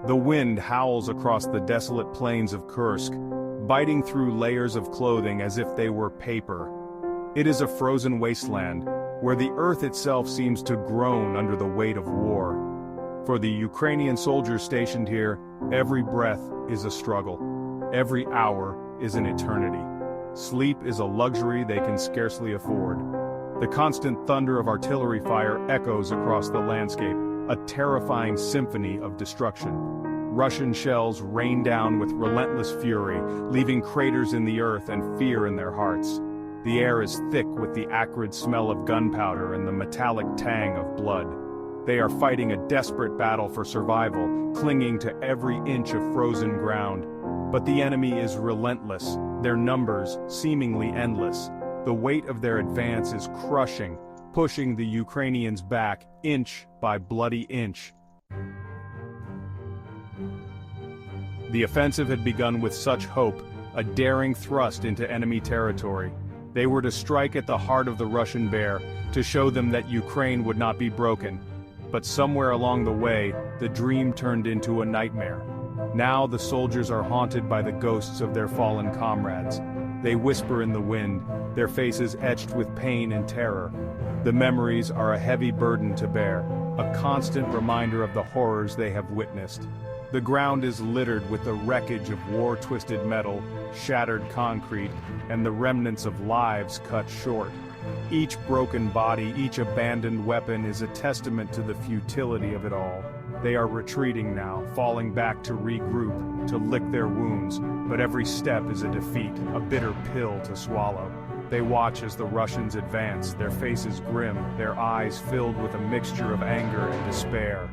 The wind howls across the desolate plains of Kursk, biting through layers of clothing as if they were paper. It is a frozen wasteland, where the earth itself seems to groan under the weight of war. For the Ukrainian soldiers stationed here, every breath is a struggle. Every hour is an eternity. Sleep is a luxury they can scarcely afford. The constant thunder of artillery fire echoes across the landscape, a terrifying symphony of destruction. Russian shells rain down with relentless fury, leaving craters in the earth and fear in their hearts. The air is thick with the acrid smell of gunpowder and the metallic tang of blood. They are fighting a desperate battle for survival, clinging to every inch of frozen ground. But the enemy is relentless, their numbers seemingly endless. The weight of their advance is crushing, pushing the Ukrainians back inch by bloody inch. The offensive had begun with such hope, a daring thrust into enemy territory. They were to strike at the heart of the Russian bear, to show them that Ukraine would not be broken. But somewhere along the way, the dream turned into a nightmare. Now the soldiers are haunted by the ghosts of their fallen comrades. They whisper in the wind, their faces etched with pain and terror. The memories are a heavy burden to bear, a constant reminder of the horrors they have witnessed. The ground is littered with the wreckage of war-twisted metal, shattered concrete, and the remnants of lives cut short. Each broken body, each abandoned weapon is a testament to the futility of it all. They are retreating now, falling back to regroup, to lick their wounds, but every step is a defeat, a bitter pill to swallow. They watch as the Russians advance, their faces grim, their eyes filled with a mixture of anger and despair.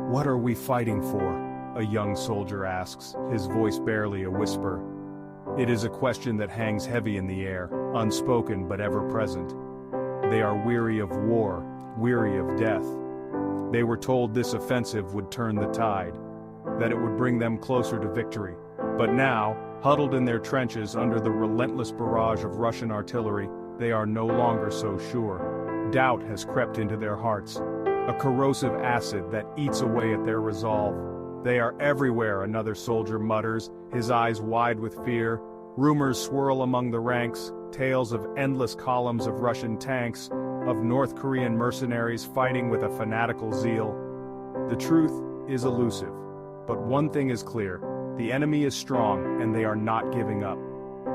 "What are we fighting for?" a young soldier asks, his voice barely a whisper. It is a question that hangs heavy in the air, unspoken but ever present. They are weary of war, weary of death. They were told this offensive would turn the tide, that it would bring them closer to victory. But now, huddled in their trenches under the relentless barrage of Russian artillery, they are no longer so sure. Doubt has crept into their hearts, a corrosive acid that eats away at their resolve. "They are everywhere," another soldier mutters, his eyes wide with fear. Rumors swirl among the ranks, tales of endless columns of Russian tanks, of North Korean mercenaries fighting with a fanatical zeal. The truth is elusive, but one thing is clear: the enemy is strong and they are not giving up.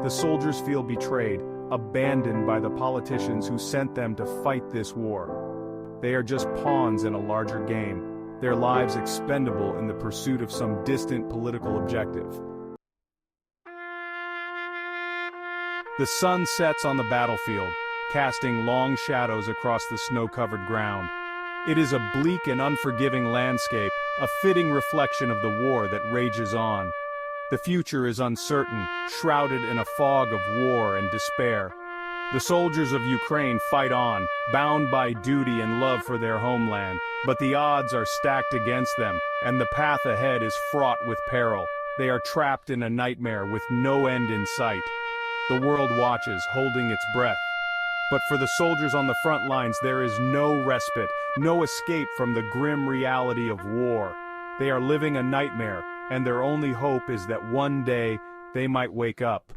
The soldiers feel betrayed, abandoned by the politicians who sent them to fight this war. They are just pawns in a larger game, their lives expendable in the pursuit of some distant political objective. The sun sets on the battlefield, casting long shadows across the snow-covered ground. It is a bleak and unforgiving landscape, a fitting reflection of the war that rages on. The future is uncertain, shrouded in a fog of war and despair. The soldiers of Ukraine fight on, bound by duty and love for their homeland, but the odds are stacked against them, and the path ahead is fraught with peril. They are trapped in a nightmare with no end in sight. The world watches, holding its breath. But for the soldiers on the front lines, there is no respite, no escape from the grim reality of war. They are living a nightmare, and their only hope is that one day they might wake up.